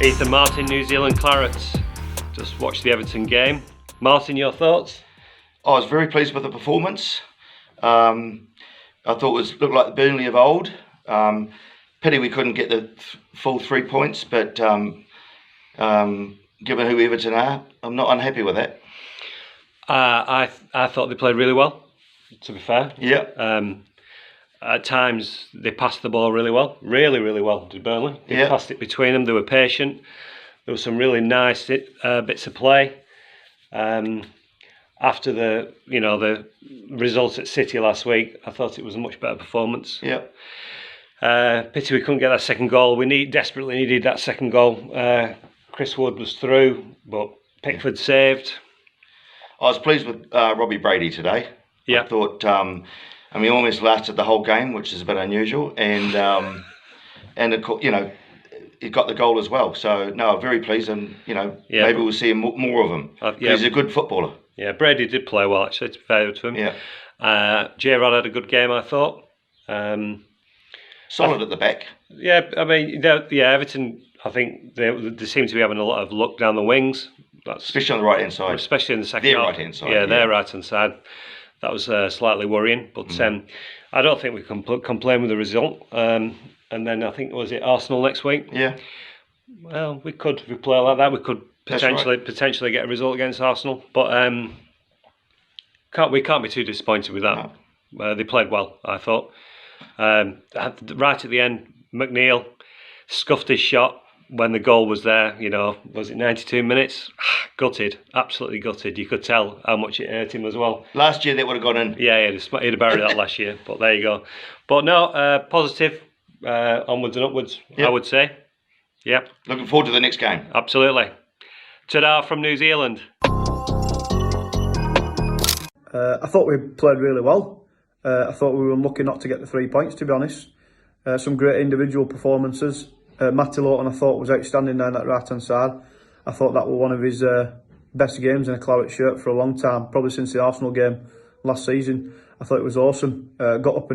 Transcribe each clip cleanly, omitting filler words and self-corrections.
Ethan Martin, New Zealand Clarets. Just watched the Everton game. Martin, your thoughts? I was very pleased with the performance. I thought it looked like the Burnley of old. Pity we couldn't get the full 3 points, but given who Everton are, I'm not unhappy with that. I thought they played really well, to be fair. Yeah. At times they passed the ball really well, really well to Burnley. They passed it between them. They were patient. There were some really nice bits of play. After the results at City last week, I thought it was a much better performance. Yeah. Pity we couldn't get that second goal. We desperately needed that second goal. Chris Wood was through, but Pickford saved. I was pleased with Robbie Brady today. Yeah. I thought, he almost lasted the whole game, which is a bit unusual, and he got the goal as well. So no, very pleased, and maybe we'll see more of him. He's a good footballer. Yeah, Brady did play well actually. To be fair to him. Yeah. J-Rod had a good game, I thought. Solid at the back. Yeah, Everton. I think they seem to be having a lot of luck down the wings. Especially on the right hand side. Especially in the second half. Their right hand side. Yeah, their right hand side. That was slightly worrying, but I don't think we can complain with the result. And then I think, was it Arsenal next week? Yeah. Well, we could, if we play like that, we could potentially get a result against Arsenal. But we can't be too disappointed with that. No. They played well, I thought. Right at the end, McNeil scuffed his shot when the goal was there. Was it 92 minutes? Gutted, absolutely gutted. You could tell how much it hurt him as well. Last year that would have gone in. Yeah, he'd have buried that last year. But there you go. But no, positive, onwards and upwards. Yep. I would say. Yep. Looking forward to the next game. Absolutely. Ta-da from New Zealand. I thought we played really well. I thought we were unlucky not to get the 3 points, to be honest. Some great individual performances. Matty Lowton, I thought, was outstanding down that right-hand side. I thought that was one of his best games in a Claret shirt for a long time, probably since the Arsenal game last season. I thought it was awesome. Got up,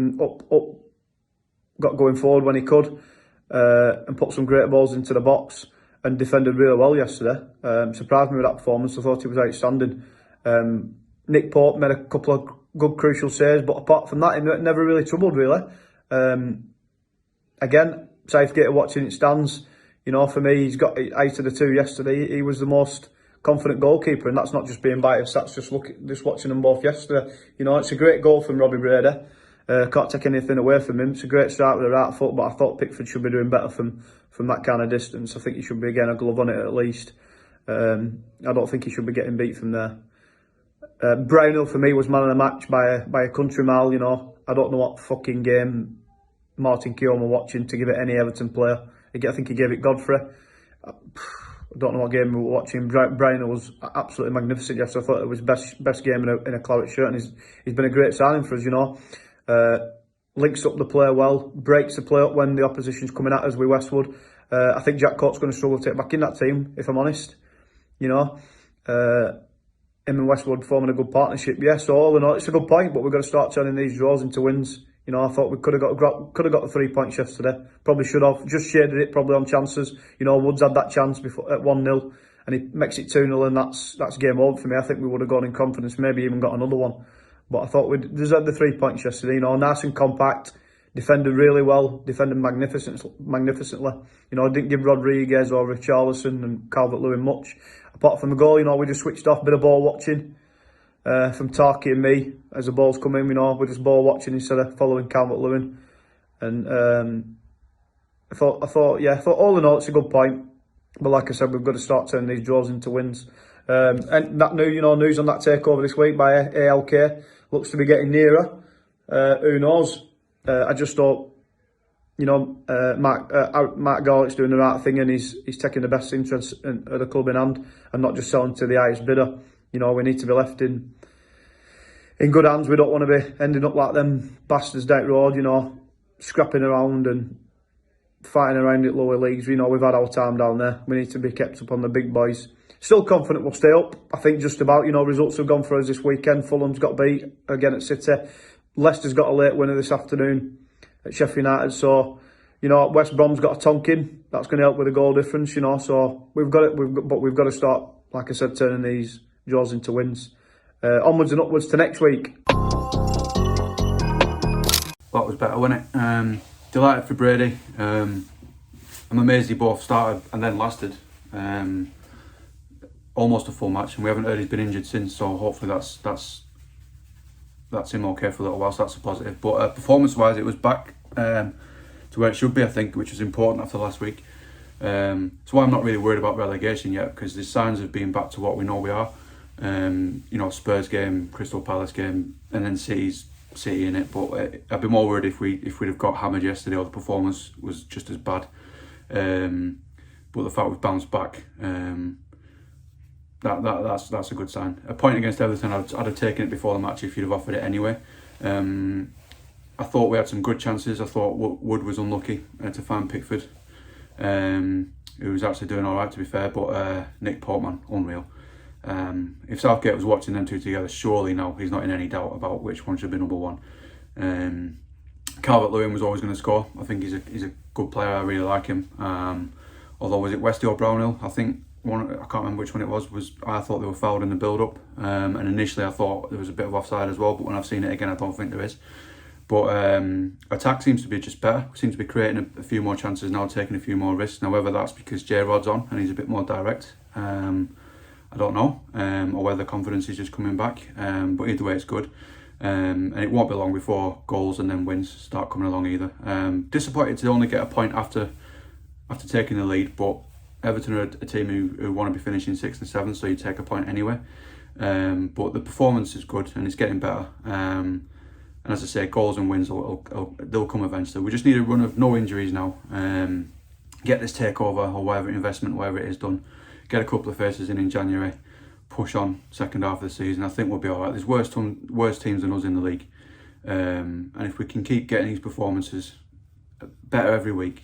got going forward when he could, and put some great balls into the box and defended really well yesterday. Surprised me with that performance. I thought he was outstanding. Nick Pope made a couple of good crucial saves, but apart from that, he never really troubled, really. Again, Southgate watching it stands. For me, he's got out of the two yesterday. He was the most confident goalkeeper, and that's not just being biased. That's just watching them both yesterday. It's a great goal from Robbie Brady. Can't take anything away from him. It's a great start with the right foot, but I thought Pickford should be doing better from that kind of distance. I think he should be getting a glove on it at least. I don't think he should be getting beat from there. Brownhill for me was man of the match by a country mile. I don't know what fucking game Martin Keown were watching to give it any Everton player. I think he gave it Godfrey. I don't know what game we were watching. Brownhill was absolutely magnificent yesterday. I thought it was best game in a Claret shirt, and he's been a great signing for us. Links up the play well, breaks the play up when the opposition's coming at us with Westwood. I think Jack Court's going to struggle to get back in that team, if I'm honest. Him and Westwood forming a good partnership. Yes, all in all, it's a good point, but we've got to start turning these draws into wins. I thought we could have got the 3 points yesterday. Probably should have. Just shaded it probably on chances. Woods had that chance before at 1-0, and he makes it 2-0, and that's game over for me. I think we would have gone in confidence, maybe even got another one. But I thought we deserved the 3 points yesterday. Nice and compact, defended really well, defended magnificently. Didn't give Rodriguez or Richarlison and Calvert-Lewin much. Apart from the goal, we just switched off, bit of ball watching. From Tarky and me, as the balls come in, we're just ball watching instead of following Calvert-Lewin. And I thought all in all, it's a good point. But like I said, we've got to start turning these draws into wins. And that news on that takeover this week by ALK looks to be getting nearer. Who knows? I just thought, Mark Garlick's doing the right thing, and he's taking the best interest of the club in hand and not just selling to the highest bidder. We need to be left in good hands. We don't want to be ending up like them bastards down the road, scrapping around and fighting around at lower leagues. We've had our time down there. We need to be kept up on the big boys. Still confident we'll stay up. I think just about, results have gone for us this weekend. Fulham's got beat again at City. Leicester's got a late winner this afternoon at Sheffield United. So, You know, West Brom's got a Tonkin. That's going to help with the goal difference. You know, so we've got it. We've got to start, like I said, turning these draws into wins. Onwards and upwards to next week. That was better, wasn't it? Delighted for Brady. I'm amazed he both started and then lasted almost a full match, and we haven't heard he's been injured since. So hopefully that's him okay for a little while. So that's a positive. But performance-wise, it was back to where it should be, I think, which was important after last week. So I'm not really worried about relegation yet, because there's signs of being back to what we know we are. You know, Spurs game, Crystal Palace game, and then City in it. But I'd be more worried if we'd have got hammered yesterday, or the performance was just as bad. But the fact we've bounced back, that's a good sign. A point against Everton, I'd have taken it before the match if you'd have offered it anyway. I thought we had some good chances. I thought Wood was unlucky to find Pickford, who was actually doing all right, to be fair. But Nick Portman, unreal. If Southgate was watching them two together, surely now he's not in any doubt about which one should be number one. Calvert-Lewin was always going to score. I think he's a good player. I really like him. Although, was it Westy or Brownhill? I think one. I can't remember which one it was. I thought they were fouled in the build-up, and initially I thought there was a bit of offside as well. But when I've seen it again, I don't think there is. But attack seems to be just better. We seem to be creating a few more chances now, taking a few more risks. Now, whether that's because J-Rod's on and he's a bit more direct, I don't know, or whether confidence is just coming back. But either way, it's good. And it won't be long before goals and then wins start coming along either. Disappointed to only get a point after taking the lead, but Everton are a team who want to be finishing 6th and 7th, so you take a point anyway. But the performance is good and it's getting better. And as I say, goals and wins they'll come eventually. We just need a run of no injuries now. Get this takeover or whatever investment, whatever it is, done. Get a couple of faces in January. Push on second half of the season. I think we'll be all right. There's worse teams than us in the league, and if we can keep getting these performances better every week.